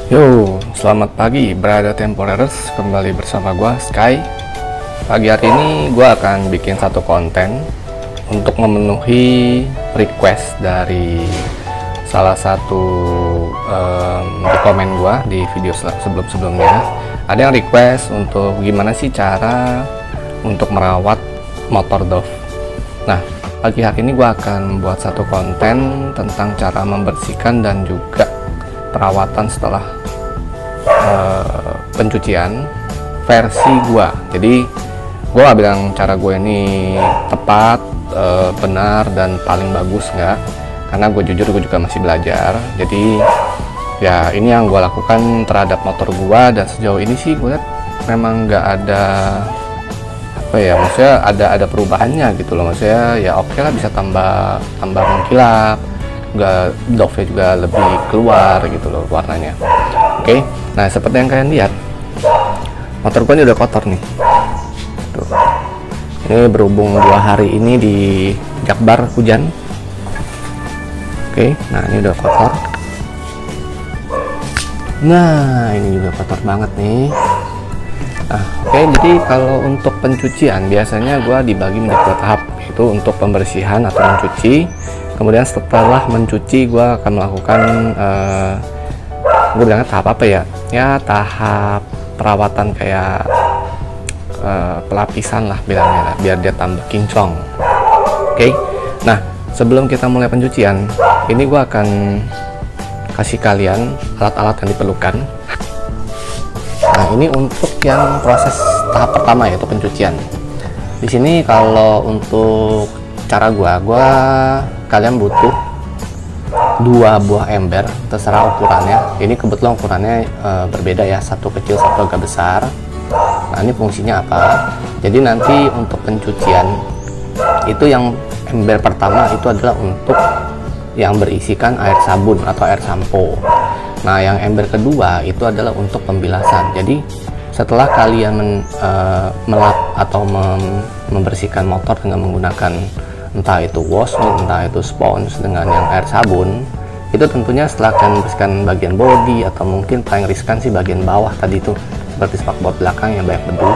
Yo, selamat pagi Brother Temporarers, kembali bersama gua Sky. Pagi hari ini gua akan bikin satu konten untuk memenuhi request dari salah satu di komen gua di video sebelumnya. Ada yang request untuk gimana sih cara untuk merawat motor Dove. Nah, pagi hari ini gua akan buat satu konten tentang cara membersihkan dan juga perawatan setelah pencucian versi gua. Jadi gua gak bilang cara gue ini tepat, benar dan paling bagus nggak, karena gue jujur gue juga masih belajar. Jadi ya ini yang gue lakukan terhadap motor gua, dan sejauh ini sih gue lihat memang nggak ada apa ya, maksudnya ada perubahannya gitu loh. Maksudnya ya oke lah, bisa tambah mengkilap, Dove juga lebih keluar gitu loh warnanya. Oke, nah seperti yang kalian lihat, motor gue ini udah kotor nih. Tuh. Ini berhubung 2 hari ini di Jakbar hujan. Oke, nah ini udah kotor. Nah ini juga kotor banget nih. Nah, oke, jadi kalau untuk pencucian biasanya gue dibagi menjadi 2 tahap, yaitu untuk pembersihan atau mencuci. Kemudian setelah mencuci gue akan melakukan gue bilangnya tahap apa ya? Ya tahap perawatan kayak pelapisan lah bilangnya lah, biar dia tambah kinclong. Oke. Nah, sebelum kita mulai pencucian, ini gue akan kasih kalian alat-alat yang diperlukan. Nah, ini untuk yang proses tahap pertama, yaitu pencucian. Di sini kalau untuk cara kalian butuh 2 buah ember, terserah ukurannya. Ini kebetulan ukurannya berbeda ya, satu kecil satu agak besar. Nah, ini fungsinya apa? Jadi nanti untuk pencucian itu yang ember pertama itu adalah untuk yang berisikan air sabun atau air sampo. Nah, yang ember kedua itu adalah untuk pembilasan. Jadi setelah kalian melap atau membersihkan motor dengan menggunakan entah itu wash, entah itu sponge dengan yang air sabun, itu tentunya setelah kalian membersihkan bagian bodi atau mungkin paling riskan sih bagian bawah tadi itu, seperti spakbor belakang yang banyak debu,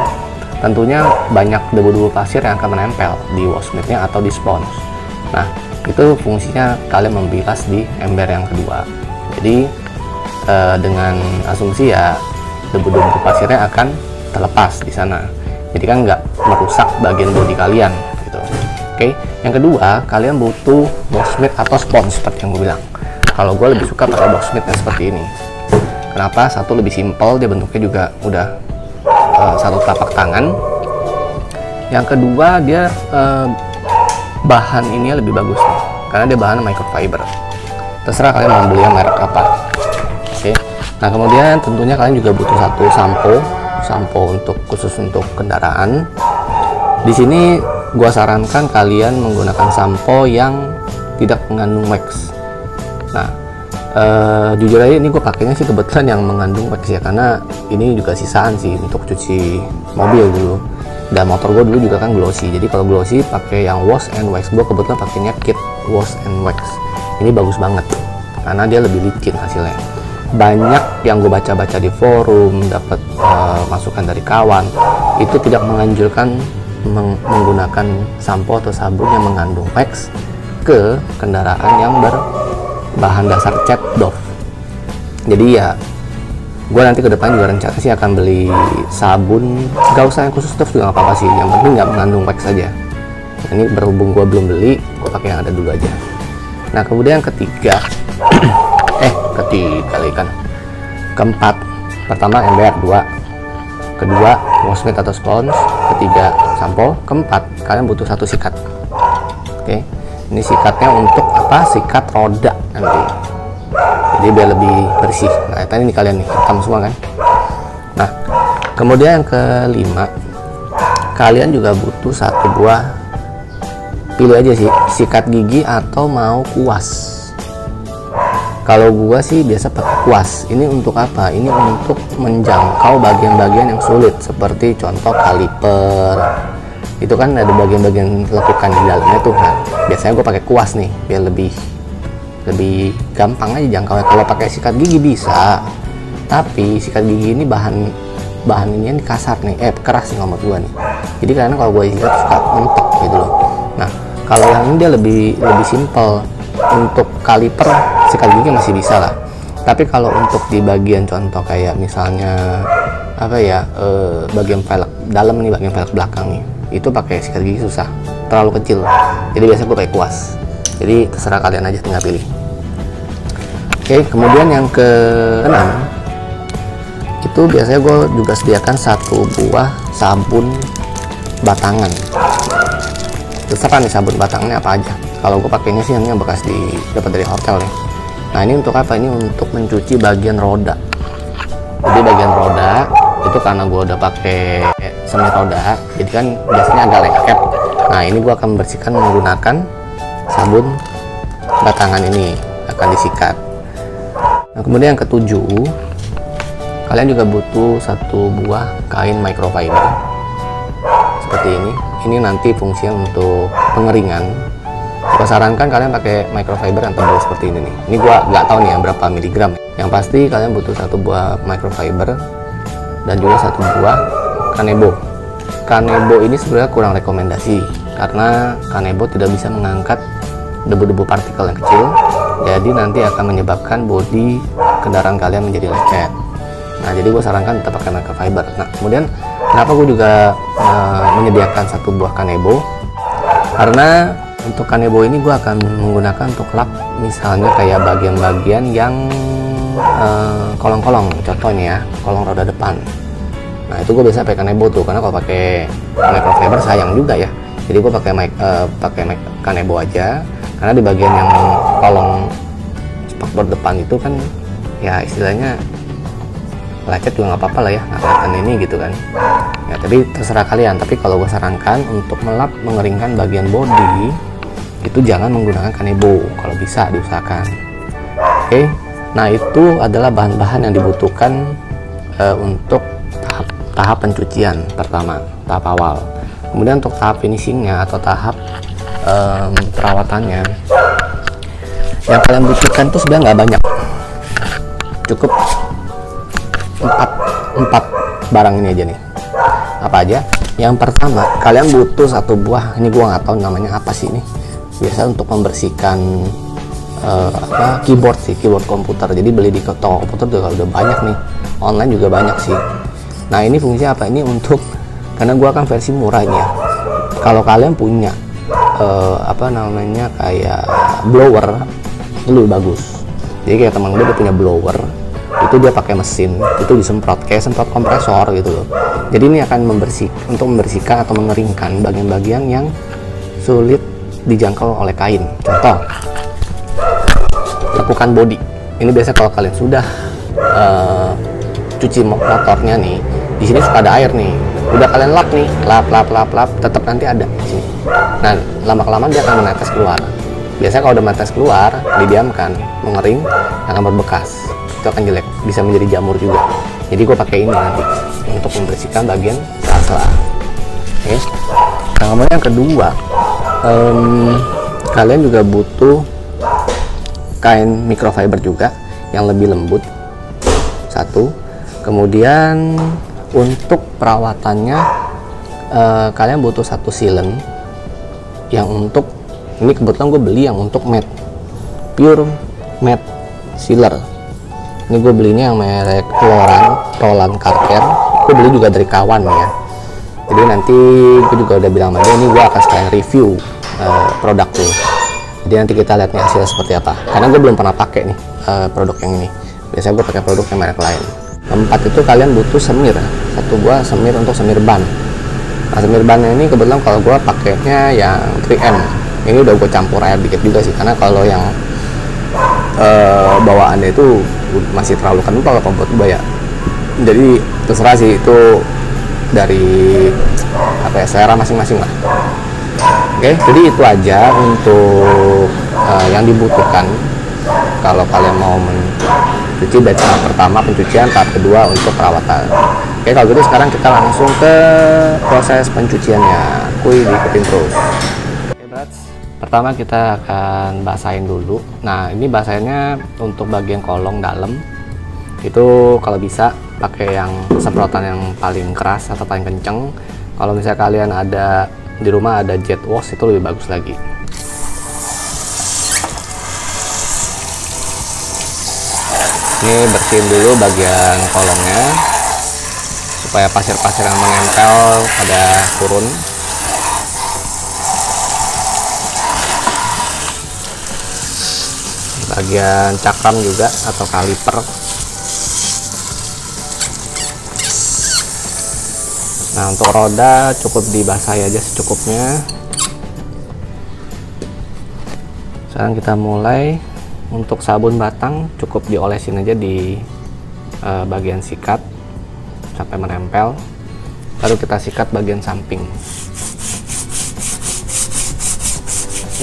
tentunya banyak debu-debu pasir yang akan menempel di wash mitnya atau di sponge. Nah, itu fungsinya kalian membilas di ember yang kedua. Jadi dengan asumsi ya debu-debu pasirnya akan terlepas di sana, jadi kan nggak merusak bagian bodi kalian gitu. Oke, yang kedua kalian butuh box mitt atau sponge seperti yang gue bilang. Kalau gue lebih suka pakai box mitt yang seperti ini. Kenapa? Satu, lebih simpel, dia bentuknya juga udah satu telapak tangan. Yang kedua, dia bahan ini lebih bagus nih, karena dia bahan microfiber. Terserah kalian mau beli yang merek apa. Oke. Nah, kemudian tentunya kalian juga butuh satu sampo untuk khusus untuk kendaraan. Di sini gua sarankan kalian menggunakan sampo yang tidak mengandung wax. Nah, jujur aja ini gue pakainya sih kebetulan yang mengandung wax ya, karena ini juga sisaan sih untuk cuci mobil dulu. Dan motor gue dulu juga kan glossy. Jadi kalau glossy pakai yang wash and wax. Gue kebetulan pakainya kit wash and wax. Ini bagus banget karena dia lebih licin hasilnya. Banyak yang gue baca-baca di forum, dapat masukan dari kawan, itu tidak menganjurkan menggunakan sampo atau sabun yang mengandung wax ke kendaraan yang berbahan dasar cat Dove. Jadi ya gue nanti ke depan juga rencana sih akan beli sabun, gak usah yang khusus Dove juga gak apa-apa sih, yang penting nggak mengandung wax saja. Nah, ini berhubung gue belum beli, gue pakai yang ada dulu aja. Nah, kemudian yang ketiga keempat, pertama ember 2, kedua wash mitt atau sponge, ketiga sampo, keempat kalian butuh satu sikat. Oke, ini sikatnya untuk apa? Sikat roda nanti, jadi biar lebih bersih. Nah, ini kalian nih hitam semua kan. Nah, kemudian yang kelima, kalian juga butuh satu buah, pilih aja sih, sikat gigi atau mau kuas. Kalau gua sih biasa pakai kuas. Ini untuk apa? Ini untuk menjangkau bagian-bagian yang sulit, seperti contoh kaliper. Itu kan ada bagian-bagian lekukan di dalamnya tuh. Nah, biasanya gua pakai kuas nih, biar lebih gampang aja jangkaunya. Kalau pakai sikat gigi bisa, Tapi sikat gigi ini bahan ini kasar nih, keras nih menurut gua nih. Jadi karena kalau gua sikat suka mentok gitu loh. Nah, kalau yang ini dia lebih simple. Untuk kaliper sikat gigi masih bisa lah. Tapi kalau untuk di bagian contoh kayak misalnya bagian velg dalam nih, bagian velg belakang nih, itu pakai sikat gigi susah, terlalu kecil. Jadi biasanya gue pakai kuas. Jadi terserah kalian aja, tinggal pilih. Oke, kemudian yang ke-6 itu biasanya gue juga sediakan satu buah sabun batangan. Terserah nih sabun batangannya apa aja. Kalau gue pakainya sih yang bekas dapat dari hotel ya. Nah, ini untuk apa? Ini untuk mencuci bagian roda. Jadi bagian roda itu karena gue udah pakai semir roda, jadi kan biasanya agak lengket. Nah, ini gue akan membersihkan menggunakan sabun batangan ini, akan disikat. Nah, kemudian yang ke-7, kalian juga butuh satu buah kain microfiber seperti ini. Ini nanti fungsinya untuk pengeringan. Gue sarankan kalian pakai microfiber yang tebal seperti ini nih. Ini gua nggak tahu nih ya berapa miligram. Yang pasti kalian butuh satu buah microfiber dan juga satu buah kanebo. Kanebo ini sebenarnya kurang rekomendasi karena kanebo tidak bisa mengangkat debu-debu partikel yang kecil. Jadi nanti akan menyebabkan bodi kendaraan kalian menjadi lecet. Nah, jadi gue sarankan tetap pakai microfiber. Nah, kemudian kenapa gue juga menyediakan satu buah kanebo? Karena untuk kanebo ini gue akan menggunakan untuk lap misalnya kayak bagian-bagian yang kolong-kolong, contohnya ya kolong roda depan. Nah, itu gue biasa pakai kanebo tuh, karena kalau pakai microfiber sayang juga ya. Jadi gue pakai kanebo aja, karena di bagian yang kolong spakbor depan itu kan ya istilahnya lecet juga nggak apa-apa lah ya, nggak kelihatan ini gitu kan ya. Tapi terserah kalian. Tapi kalau gue sarankan untuk melap mengeringkan bagian bodi itu jangan menggunakan kanebo, kalau bisa diusahakan. Oke, nah itu adalah bahan-bahan yang dibutuhkan untuk tahap pencucian pertama, tahap awal. Kemudian untuk tahap finishingnya atau tahap perawatannya, yang kalian butuhkan tuh sebenarnya nggak banyak, cukup 4 barang ini aja nih. Apa aja? Yang pertama, kalian butuh satu buah, ini gua nggak tahu namanya apa sih ini, biasa untuk membersihkan keyboard sih, keyboard komputer. Jadi beli di toko komputer juga udah banyak nih, online juga banyak sih. Nah, ini fungsinya apa? Ini untuk, karena gua kan versi murah ini ya. Kalau kalian punya kayak blower, itu lebih bagus. Jadi kayak teman gue dia punya blower, itu dia pakai mesin, itu disemprot kayak semprot kompresor gitu loh. Jadi ini akan membersihkan atau mengeringkan bagian-bagian yang sulit dijangkau oleh kain. Contoh, lekukan bodi. Ini biasa kalau kalian sudah cuci motornya nih, di sini suka ada air nih. Udah kalian lap nih, lap, tetap nanti ada di sini. Nah, lama-kelamaan dia akan menetes keluar. Biasanya kalau udah menetes keluar, didiamkan, mengering, akan berbekas. Itu akan jelek, bisa menjadi jamur juga. Jadi gue pakai ini nanti untuk membersihkan bagian sela-sela. Oke. Nah, kemudian yang kedua, kalian juga butuh kain microfiber juga yang lebih lembut, satu. Kemudian untuk perawatannya, kalian butuh satu sealant yang untuk, ini kebetulan gue beli yang untuk matte, pure matte sealer. Ini gue belinya yang merek Roland Carter. Gue beli juga dari kawan ya. Jadi nanti gue juga udah bilang sama dia, ini gue akan sekalian review produk tuh. Jadi nanti kita lihat nih hasilnya seperti apa. Karena gue belum pernah pakai nih produk yang ini. Biasanya gue pakai produk yang merek lain. Keempat itu kalian butuh semir, satu buah semir untuk semir ban. Nah, semir bannya ini kebetulan kalau gue pakainya yang 3M. Ini udah gue campur air dikit juga sih, karena kalau yang bawaannya itu masih terlalu kental apa buat gue ya. Jadi terserah sih, itu dari apa ya, selera masing-masing lah. Oke, jadi itu aja untuk yang dibutuhkan kalau kalian mau mencuci dari tahap pertama pencucian, tahap kedua untuk perawatan. Oke, kalau gitu sekarang kita langsung ke proses pencuciannya. Kuy, diikutin terus. Oke, brats. Pertama kita akan basahin dulu. Nah, ini basahinnya untuk bagian kolong dalam itu kalau bisa pakai yang semprotan yang paling keras atau paling kenceng. Kalau misalnya kalian ada di rumah ada jet wash, itu lebih bagus lagi. Ini bersihin dulu bagian kolongnya supaya pasir-pasir yang menempel pada turun. Bagian cakram juga atau kaliper. Nah, untuk roda cukup dibasahi aja secukupnya. Sekarang kita mulai. Untuk sabun batang cukup diolesin aja di bagian sikat sampai menempel, baru kita sikat bagian samping.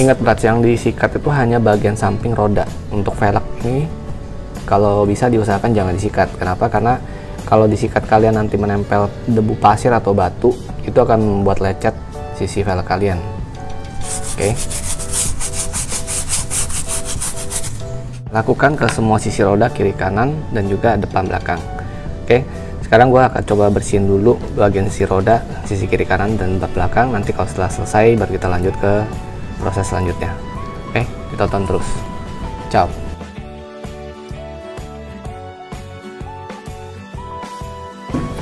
Ingat berat, yang disikat itu hanya bagian samping roda. Untuk velg ini kalau bisa diusahakan jangan disikat. Kenapa? Karena kalau disikat kalian nanti menempel debu pasir atau batu, itu akan membuat lecet sisi velg kalian. Oke. Lakukan ke semua sisi roda, kiri kanan dan juga depan belakang. Oke, sekarang gue akan coba bersihin dulu bagian sisi roda, sisi kiri kanan dan depan belakang. Nanti kalau setelah selesai baru kita lanjut ke proses selanjutnya. Oke, ditonton terus. Ciao.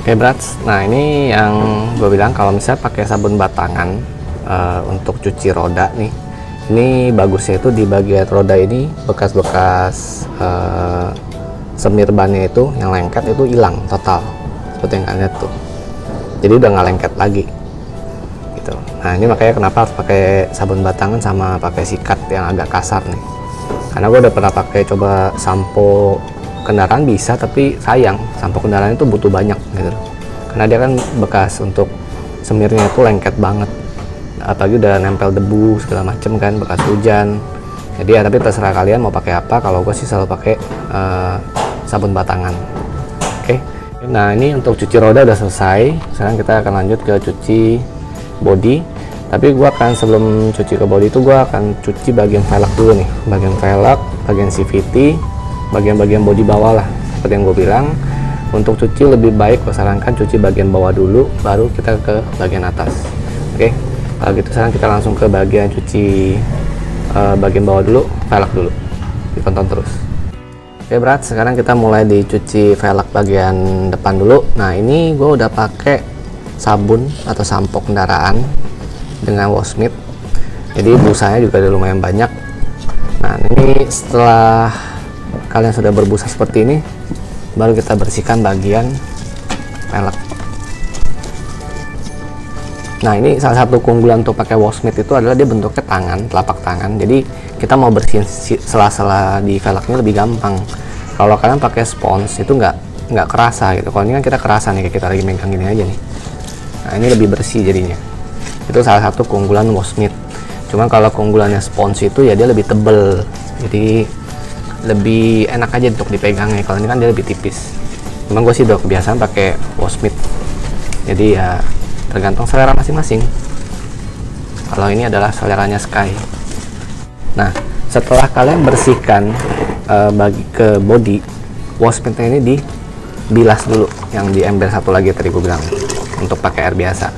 Oke brats, nah ini yang gue bilang kalau misalnya pakai sabun batangan untuk cuci roda nih, ini bagusnya itu di bagian roda ini bekas-bekas semir bannya itu yang lengket itu hilang total, seperti yang kalian lihat tuh. Jadi udah nggak lengket lagi gitu. Nah ini makanya kenapa harus pakai sabun batangan sama pakai sikat yang agak kasar nih. Karena gue udah pernah pakai coba sampo kendaraan bisa, tapi sayang sampo kendaraan itu butuh banyak gitu. Karena dia kan bekas untuk semirnya itu lengket banget. Apalagi udah nempel debu segala macem kan, bekas hujan. Jadi ya tapi terserah kalian mau pakai apa. Kalau gue sih selalu pakai sabun batangan. Oke. Nah ini untuk cuci roda udah selesai. Sekarang kita akan lanjut ke cuci bodi. Tapi gue akan sebelum cuci ke bodi itu gue akan cuci bagian velg dulu nih. Bagian velg, bagian CVT, bagian-bagian bodi bawah lah. Seperti yang gue bilang, untuk cuci lebih baik gue sarankan cuci bagian bawah dulu, baru kita ke bagian atas. Oke. Kalau gitu sekarang kita langsung ke bagian cuci bagian bawah dulu, velg dulu. Ditonton terus. Oke berat, sekarang kita mulai dicuci velg bagian depan dulu. Nah ini gue udah pakai sabun atau sampo kendaraan dengan Wash-Mit. Jadi busanya juga udah lumayan banyak. Nah ini setelah kalian sudah berbusa seperti ini, baru kita bersihkan bagian velg. Nah ini salah satu keunggulan untuk pakai Wash-Mit itu adalah dia bentuknya tangan, telapak tangan. Jadi kita mau bersihin sela-sela di velgnya lebih gampang. Kalau kalian pakai spons itu nggak kerasa gitu. Kalau ini kan kita kerasa nih, kayak kita lagi megang gini aja nih. Nah ini lebih bersih jadinya. Itu salah satu keunggulan Wash-Mit. Cuman kalau keunggulannya spons itu ya dia lebih tebel, jadi lebih enak aja untuk dipegangnya. Kalau ini kan dia lebih tipis. Cuman gue sih udah kebiasaan pakai Wash-Mit. Jadi ya tergantung selera masing-masing. Kalau ini adalah seleranya Sky. Nah setelah kalian bersihkan bagi ke body, Wash-Mit ini dibilas dulu, yang di ember satu lagi tadi gue bilang, untuk pakai air biasa.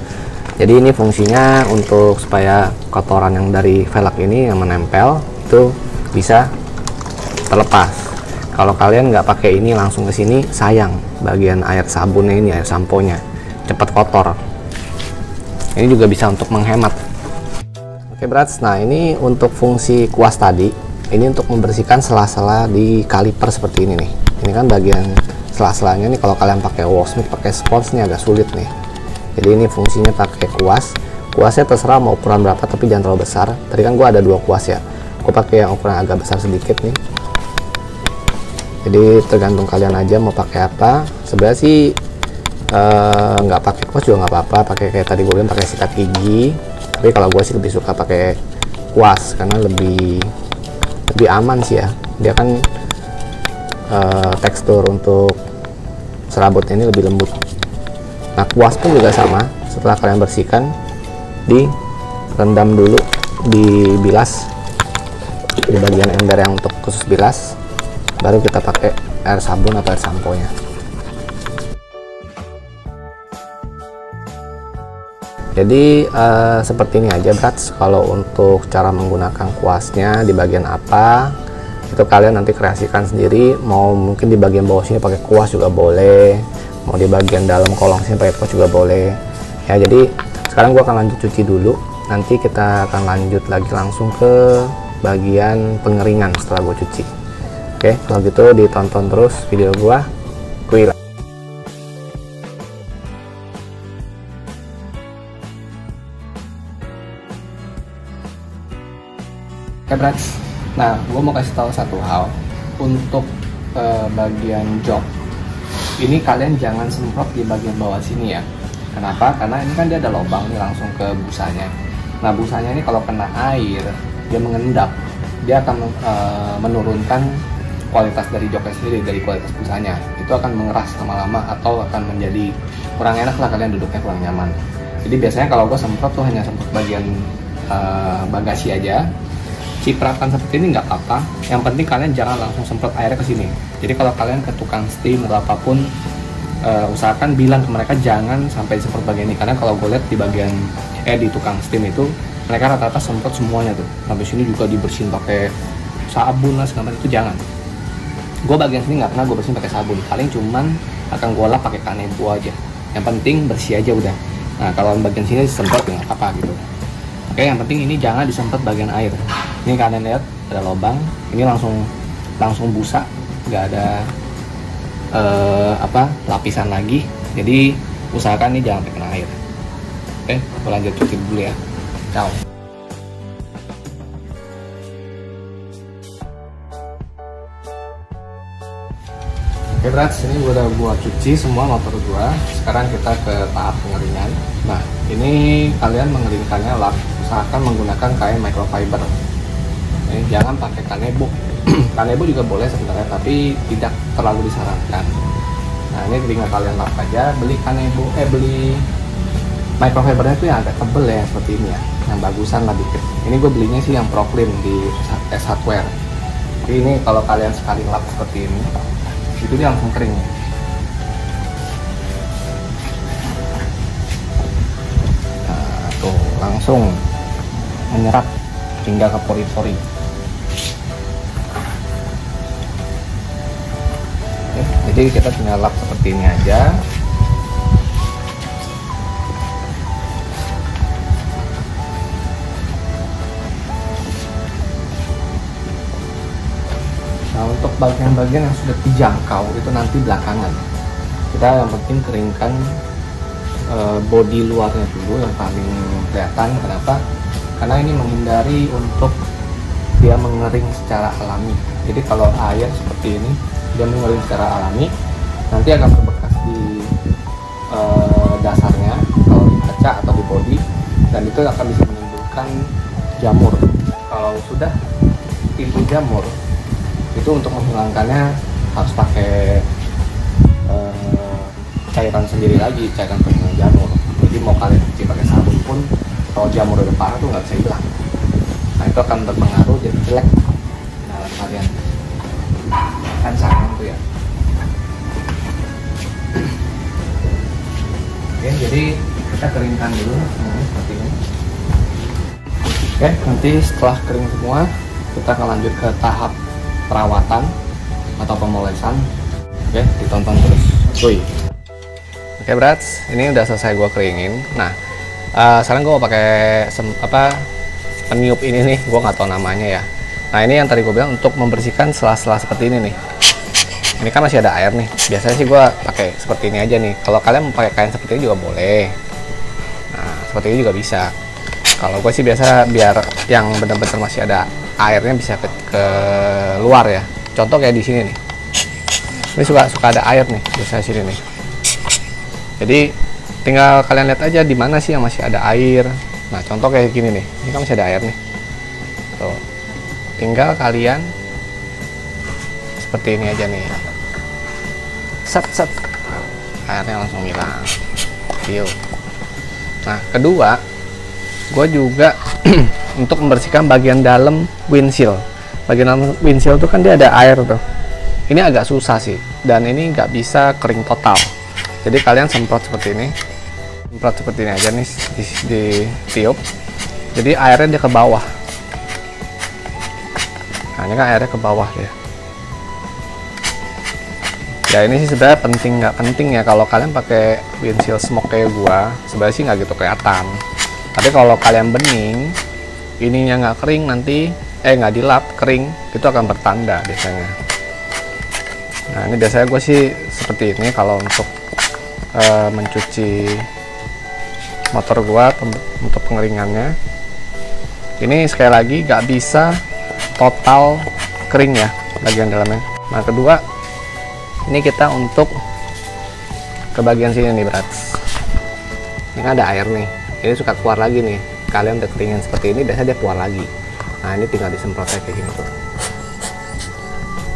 Jadi ini fungsinya untuk supaya kotoran yang dari velg ini yang menempel itu bisa terlepas. Kalau kalian nggak pakai ini langsung ke sini, sayang bagian air sabunnya ini, air samponya cepat kotor. Ini juga bisa untuk menghemat. Oke brats, nah ini untuk fungsi kuas tadi, ini untuk membersihkan sela-sela di kaliper seperti ini nih. Ini kan bagian sela-selanya nih, kalau kalian pakai Wash-Mit, pakai spons nih agak sulit nih. Jadi ini fungsinya pakai kuas. Kuasnya terserah mau ukuran berapa, tapi jangan terlalu besar. Tadi kan gue ada 2 kuas ya, gue pakai yang ukuran agak besar sedikit nih. Jadi tergantung kalian aja mau pakai apa. Sebenarnya sih nggak pakai kuas juga nggak apa-apa, pakai kayak tadi gue bilang pakai sikat gigi. Tapi kalau gue sih lebih suka pakai kuas karena lebih aman sih ya. Dia kan tekstur untuk serabutnya ini lebih lembut. Nah kuas pun juga sama, setelah kalian bersihkan direndam dulu, dibilas di bagian ember yang untuk khusus bilas, baru kita pakai air sabun atau air sampo-nya. Jadi seperti ini aja brats. Kalau untuk cara menggunakan kuasnya di bagian apa itu kalian nanti kreasikan sendiri. Mau mungkin di bagian bawah sini pakai kuas juga boleh, mau di bagian dalam kolong sini pakai kuas juga boleh ya. Jadi sekarang gua akan lanjut cuci dulu, nanti kita akan lanjut lagi langsung ke bagian pengeringan setelah gua cuci. Oke, kalau gitu ditonton terus video gua. Kuy. Oke brats, nah gue mau kasih tahu satu hal untuk bagian jok ini, kalian jangan semprot di bagian bawah sini ya. Kenapa? Karena ini kan dia ada lubang nih langsung ke busanya. Nah busanya ini kalau kena air dia mengendap, dia akan menurunkan kualitas dari joknya sendiri, dari kualitas busanya. Itu akan mengeras lama-lama atau akan menjadi kurang enak lah, kalian duduknya kurang nyaman. Jadi biasanya kalau gue semprot tuh hanya semprot bagian bagasi aja. Cipratan seperti ini nggak apa-apa, yang penting kalian jangan langsung semprot airnya ke sini. Jadi kalau kalian ke tukang steam atau apapun, usahakan bilang ke mereka jangan sampai semprot bagian ini, karena kalau gue lihat di bagian di tukang steam itu mereka rata-rata semprot semuanya tuh, sampai sini juga dibersihin pakai sabun lah segala itu. Jangan. Gue bagian sini nggak pernah gue bersihin pakai sabun, paling cuman akan gue lap pakai kanebo aja. Yang penting bersih aja udah. Nah kalau bagian sini disemprot ya nggak apa-apa gitu. Oke, yang penting ini jangan disemprot bagian air. Ini kalian lihat ada lubang, ini langsung busa, nggak ada lapisan lagi. Jadi usahakan ini jangan sampai kena air. Oke, aku lanjut cuci dulu ya. Ciao. Oke brats, ini udah gua cuci semua motor gua. Sekarang kita ke tahap pengeringan. Nah, ini kalian mengeringkannya usahakan menggunakan kain microfiber. Jangan pakai kanebo. Kanebo juga boleh sebenarnya, tapi tidak terlalu disarankan. Nah, ini tinggal kalian lap aja. Beli kanebo, beli microfibernya itu yang agak tebel ya, seperti ini ya, yang bagusan lah dikit. Ini gue belinya sih yang Proclean di S Hardware. Jadi ini kalau kalian sekali lap seperti ini, itu dia langsung kering. Nah, tuh langsung menyerap hingga ke pori-pori. Oke, jadi kita tinggal lap seperti ini aja. Nah, untuk bagian-bagian yang sudah dijangkau itu nanti belakangan. Kita yang penting keringkan bodi luarnya dulu yang paling kelihatan. Kenapa? Karena ini menghindari untuk dia mengering secara alami. Jadi kalau air seperti ini dia mengering secara alami, nanti akan berbekas di dasarnya, kalau di kaca atau di bodi, dan itu akan bisa menimbulkan jamur. Kalau sudah timbul jamur, itu untuk menghilangkannya harus pakai cairan sendiri lagi, cairan penghilang jamur. Jadi mau kalian cuci pakai sabun pun, kalau jamur udah parah tuh nggak bisa hilang. Nah itu akan berpengaruh jadi jelek dalam kalian kan sayang tuh ya. Oke, jadi kita keringkan dulu seperti ini. Oke, nanti setelah kering semua kita akan lanjut ke tahap perawatan atau pemolesan. Oke, ditonton terus. Cuy. Oke brats, ini udah selesai gua keringin. Nah, sekarang gua mau pakai peniup ini nih, gua nggak tahu namanya ya. Nah ini yang tadi gua bilang untuk membersihkan sela-sela seperti ini nih. Ini kan masih ada air nih. Biasanya sih gua pakai seperti ini aja nih. Kalau kalian mau pakai kain seperti ini juga boleh. Nah seperti ini juga bisa. Kalau gue sih biasa biar yang benar-benar masih ada airnya bisa ke luar ya. Contoh kayak di sini nih. Ini suka ada air nih, biasa sini nih. Jadi tinggal kalian lihat aja di mana sih yang masih ada air. Nah contoh kayak gini nih, ini kan masih ada air nih. Tuh. Tinggal kalian seperti ini aja nih. Set, airnya langsung hilang. Yuk. Nah kedua, gue juga untuk membersihkan bagian dalam windshield. Bagian dalam windshield tuh kan dia ada air tuh. ini agak susah sih, dan ini nggak bisa kering total. Jadi kalian semprot seperti ini, semprot seperti ini aja nih di tiup. Jadi airnya dia ke bawah. Nah ini kan airnya ke bawah ya. Ya ini sih sebenarnya penting nggak penting ya, kalau kalian pakai windshield smoke kayak gua sebenarnya sih nggak gitu kelihatan. Tapi kalau kalian bening, ininya nggak kering nanti, nggak dilap kering, itu akan bertanda biasanya. Nah ini biasanya gue sih seperti ini kalau untuk mencuci motor gua untuk pengeringannya. Ini sekali lagi nggak bisa total kering ya bagian dalamnya. Nah kedua, ini kita untuk ke bagian sini nih brats. Ini kan ada air nih, ini suka keluar lagi nih. Kalian udah keringin seperti ini, biasanya dia keluar lagi. Nah ini tinggal disemprot kayak gini tuh,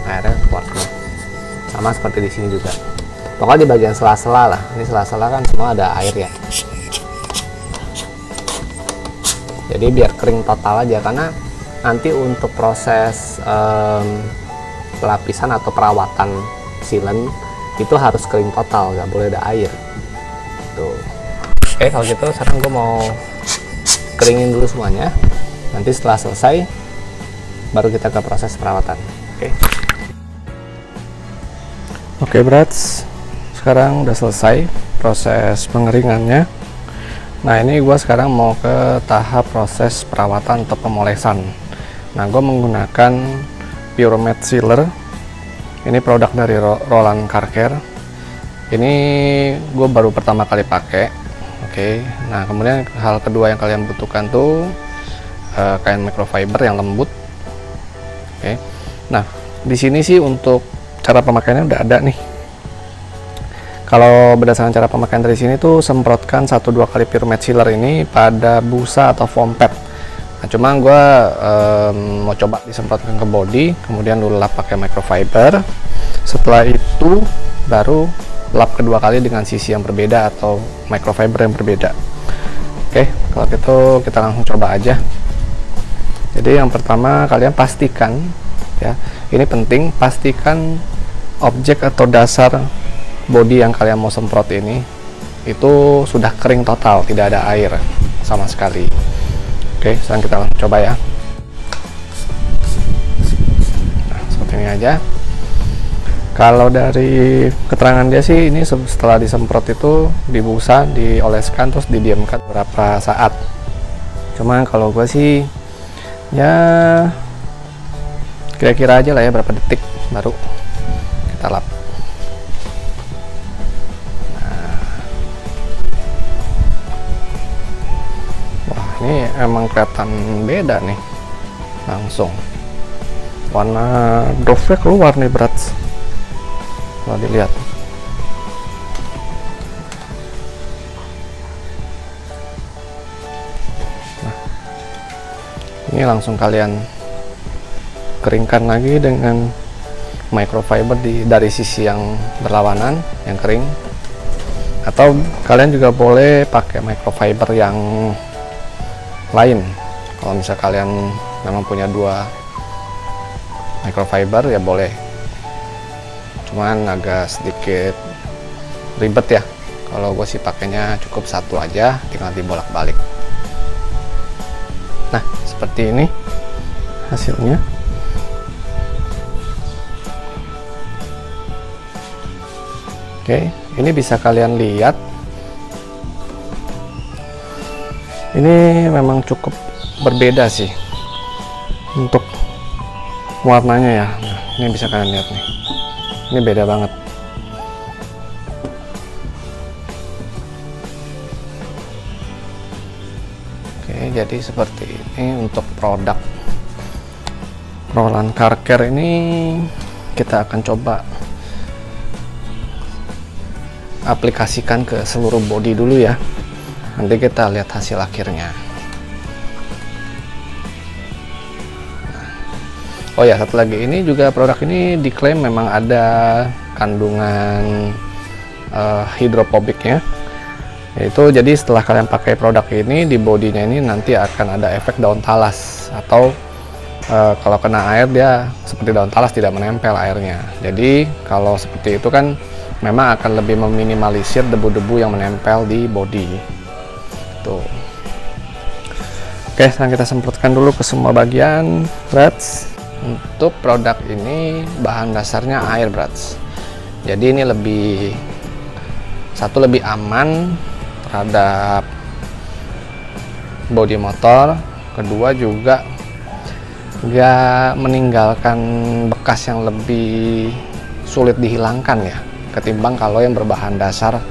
airnya keluar semua. Sama seperti di sini juga. Pokoknya di bagian sela-sela lah. Ini sela-sela kan semua ada air ya. Jadi biar kering total aja, karena nanti untuk proses pelapisan atau perawatan sealant itu harus kering total, nggak boleh ada air. Tuh. Oke, kalau gitu sekarang gue mau keringin dulu semuanya. Nanti setelah selesai baru kita ke proses perawatan. Oke brats, sekarang udah selesai proses pengeringannya. Nah ini gue sekarang mau ke tahap proses perawatan atau pemolesan. Nah gue menggunakan Puromate Sealer. Ini produk dari Roland Car Care. Ini gue baru pertama kali pakai. Oke, nah kemudian hal kedua yang kalian butuhkan tuh kain microfiber yang lembut. Oke, nah di sini sih untuk cara pemakaiannya udah ada nih. Kalau berdasarkan cara pemakaian dari sini tuh semprotkan 1-2 kali Puromate Sealer ini pada busa atau foam pad. Nah, cuma gue mau coba disemprotkan ke body, kemudian lu lap pakai microfiber. Setelah itu baru lap kedua kali dengan sisi yang berbeda atau microfiber yang berbeda. Oke, kalau gitu kita langsung coba aja. Jadi yang pertama kalian pastikan ya, ini penting, pastikan objek atau dasar body yang kalian mau semprot ini itu sudah kering total, tidak ada air sama sekali. Oke, sekarang kita langsung coba ya. Nah, seperti ini aja. Kalau dari keterangan dia sih, ini setelah disemprot itu dibusa, dioleskan, terus didiamkan beberapa saat. Cuma kalau gue sih ya kira-kira aja lah ya, berapa detik baru kita lap. Ini emang kelihatan beda nih, langsung warna dove-nya keluar nih brats, kalau dilihat. Nah, ini langsung kalian keringkan lagi dengan microfiber dari sisi yang berlawanan, yang kering, atau kalian juga boleh pakai microfiber yang lain. Kalau misal kalian memang punya 2 microfiber ya boleh, cuman agak sedikit ribet ya. Kalau gue sih pakainya cukup 1 aja, tinggal dibolak-balik. Nah seperti ini hasilnya. Oke, ini bisa kalian lihat, ini memang cukup berbeda sih untuk warnanya ya. Nah, ini bisa kalian lihat nih, ini beda banget. Oke, jadi seperti ini untuk produk Roland Car Care ini. Kita akan coba aplikasikan ke seluruh bodi dulu ya. Nanti kita lihat hasil akhirnya. Oh ya, satu lagi, ini juga produk ini diklaim memang ada kandungan hidropobiknya. Yaitu jadi setelah kalian pakai produk ini di bodinya ini nanti akan ada efek daun talas atau Kalau kena air dia seperti daun talas tidak menempel airnya. Jadi kalau seperti itu kan memang akan lebih meminimalisir debu-debu yang menempel di bodi. Tuh. Oke, sekarang kita semprotkan dulu ke semua bagian, brats. Untuk produk ini bahan dasarnya air, brats. Jadi ini lebih aman terhadap bodi motor. Kedua juga nggak meninggalkan bekas yang lebih sulit dihilangkan ya, ketimbang kalau yang berbahan dasar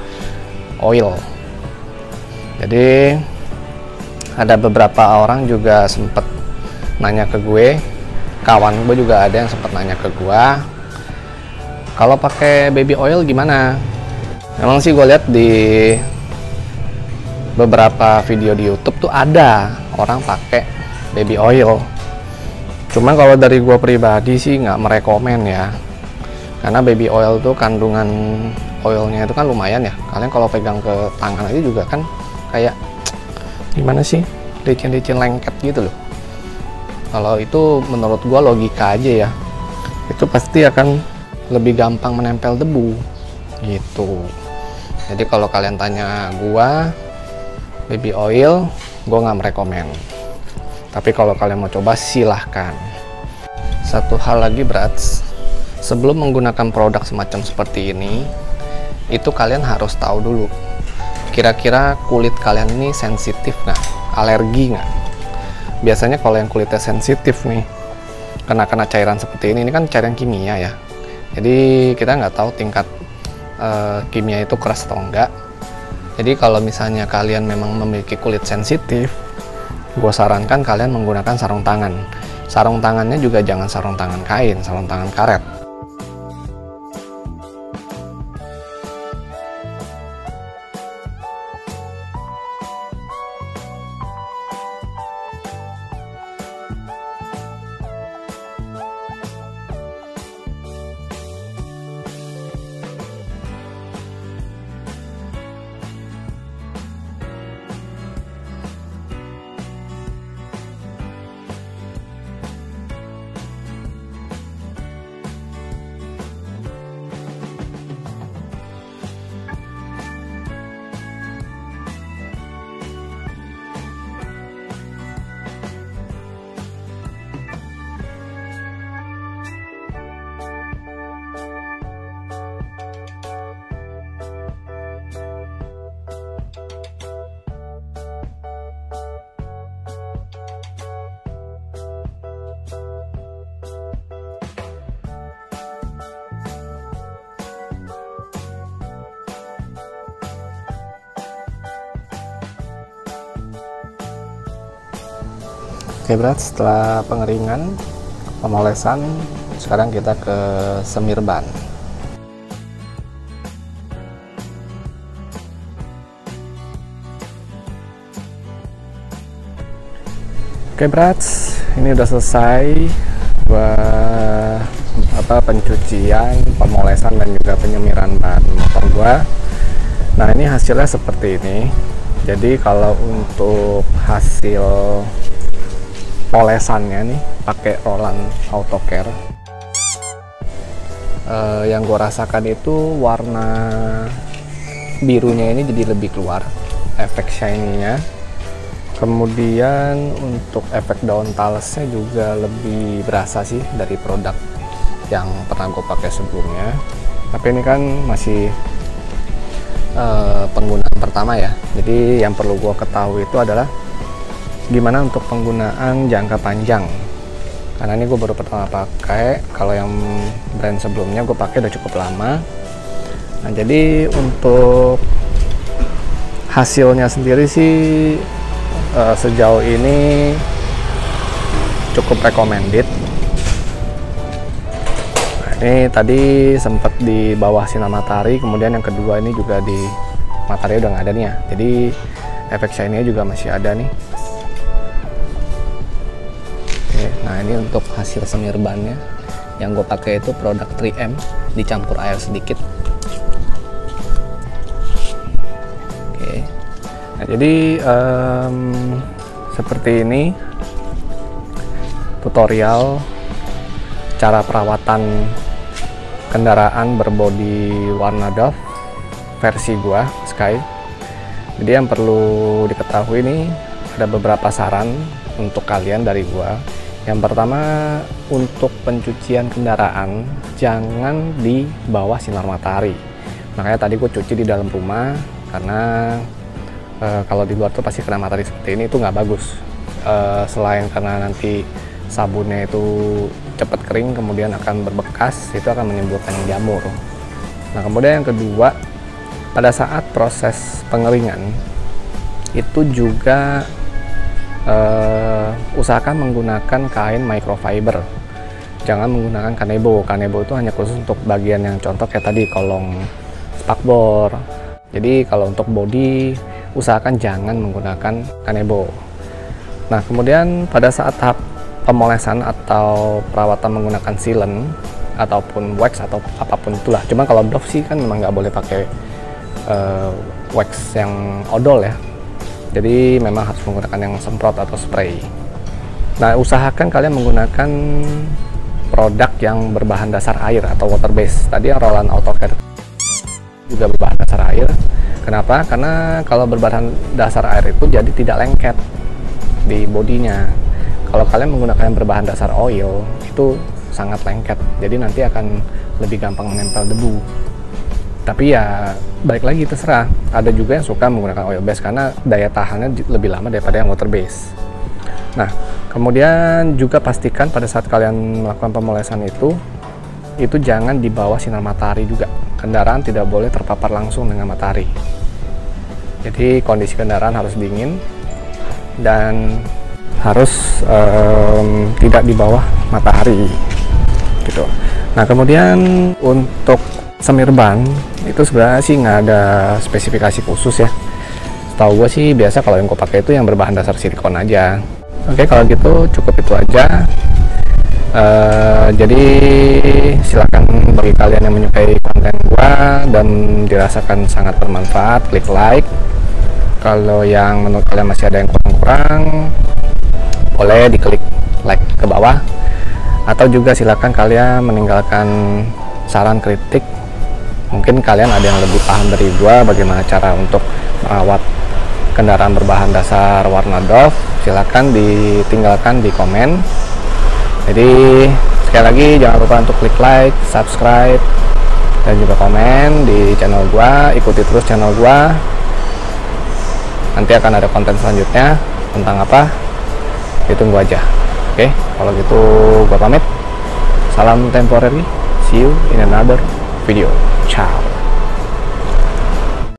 oil. Jadi ada beberapa orang juga sempet nanya ke gue, kawan gue juga ada yang sempet nanya ke gue, kalau pakai baby oil gimana. Memang sih gue lihat di beberapa video di YouTube tuh ada orang pakai baby oil. Cuman kalau dari gue pribadi sih nggak merekomen ya, karena baby oil tuh kandungan oilnya itu kan lumayan ya. Kalian kalau pegang ke tangan aja juga kan kayak gimana sih, licin-licin lengket gitu loh. Kalau itu menurut gue logika aja ya, itu pasti akan lebih gampang menempel debu gitu. Jadi kalau kalian tanya gue baby oil, gue nggak merekomen. Tapi kalau kalian mau coba silahkan. Satu hal lagi, brats, sebelum menggunakan produk semacam seperti ini, itu kalian harus tahu dulu kira-kira kulit kalian ini sensitif nggak, alergi nggak. Biasanya kalau yang kulitnya sensitif nih, kena cairan seperti ini kan cairan kimia ya. Jadi kita nggak tahu tingkat kimia itu keras atau enggak. Jadi kalau misalnya kalian memang memiliki kulit sensitif, gue sarankan kalian menggunakan sarung tangan. Sarung tangannya juga jangan sarung tangan kain, sarung tangan karet. Oke, brats, setelah pengeringan, pemolesan, sekarang kita ke semir ban. Oke, brats, ini udah selesai pencucian, pemolesan dan juga penyemiran ban motor gua. Nah, ini hasilnya seperti ini. Jadi kalau untuk hasil polesannya nih pakai Roland Auto Care, yang gue rasakan itu warna birunya ini jadi lebih keluar, efek shiny-nya. Kemudian untuk efek daun talesnya juga lebih berasa sih dari produk yang pernah gue pakai sebelumnya. Tapi ini kan masih penggunaan pertama ya, jadi yang perlu gue ketahui itu adalah gimana untuk penggunaan jangka panjang, karena ini gue baru pertama pakai. Kalau yang brand sebelumnya gue pakai udah cukup lama. Nah, jadi untuk hasilnya sendiri sih sejauh ini cukup recommended. Nah, ini tadi sempat di bawah sinar matahari, kemudian yang kedua ini juga di matahari udah nggak ada nih ya, jadi efek shiny-nya juga masih ada nih. Nah, ini untuk hasil semir bannya, yang gue pakai itu produk 3M dicampur air sedikit. Oke. Nah, jadi seperti ini tutorial cara perawatan kendaraan berbodi warna Dove versi gua Sky. Jadi yang perlu diketahui nih, ada beberapa saran untuk kalian dari gua. Yang pertama, untuk pencucian kendaraan jangan di bawah sinar matahari. Makanya tadi gue cuci di dalam rumah, karena kalau di luar tuh pasti kena matahari seperti ini, itu nggak bagus. Selain karena nanti sabunnya itu cepat kering, kemudian akan berbekas, itu akan menimbulkan jamur. Nah, kemudian yang kedua, pada saat proses pengeringan itu juga usahakan menggunakan kain microfiber, jangan menggunakan kanebo. Kanebo itu hanya khusus untuk bagian yang contoh kayak tadi, kolong spakbor. Jadi kalau untuk bodi usahakan jangan menggunakan kanebo. Nah, kemudian pada saat tahap pemolesan atau perawatan menggunakan sealant ataupun wax atau apapun itulah, cuman kalau Dove sih kan memang nggak boleh pakai wax yang odol ya, jadi memang harus menggunakan yang semprot atau spray. Nah, usahakan kalian menggunakan produk yang berbahan dasar air atau water base. Tadi yang Roland Auto Care juga berbahan dasar air. Kenapa? Karena kalau berbahan dasar air itu jadi tidak lengket di bodinya. Kalau kalian menggunakan yang berbahan dasar oil, itu sangat lengket, jadi nanti akan lebih gampang menempel debu. Tapi ya balik lagi, terserah. Ada juga yang suka menggunakan oil base karena daya tahannya lebih lama daripada yang water base. Nah, kemudian juga pastikan pada saat kalian melakukan pemolesan itu jangan di bawah sinar matahari juga. Kendaraan tidak boleh terpapar langsung dengan matahari. Jadi kondisi kendaraan harus dingin dan harus tidak di bawah matahari gitu. Nah, kemudian untuk semir ban itu sebenarnya sih nggak ada spesifikasi khusus ya. Setahu gue sih biasa kalau yang gue pakai itu yang berbahan dasar silikon aja. Oke, kalau gitu cukup itu aja. Jadi silakan bagi kalian yang menyukai konten gue dan dirasakan sangat bermanfaat, klik like. Kalau yang menurut kalian masih ada yang kurang-kurang, boleh diklik like ke bawah, atau juga silakan kalian meninggalkan saran kritik. Mungkin kalian ada yang lebih paham dari gua bagaimana cara untuk merawat kendaraan berbahan dasar warna Dove, silakan ditinggalkan di komen. Jadi sekali lagi jangan lupa untuk klik like, subscribe, dan juga komen di channel gua. Ikuti terus channel gua, nanti akan ada konten selanjutnya tentang apa, ditunggu aja. Oke, kalau gitu gua pamit. Salam temporary, see you in another video. Ciao.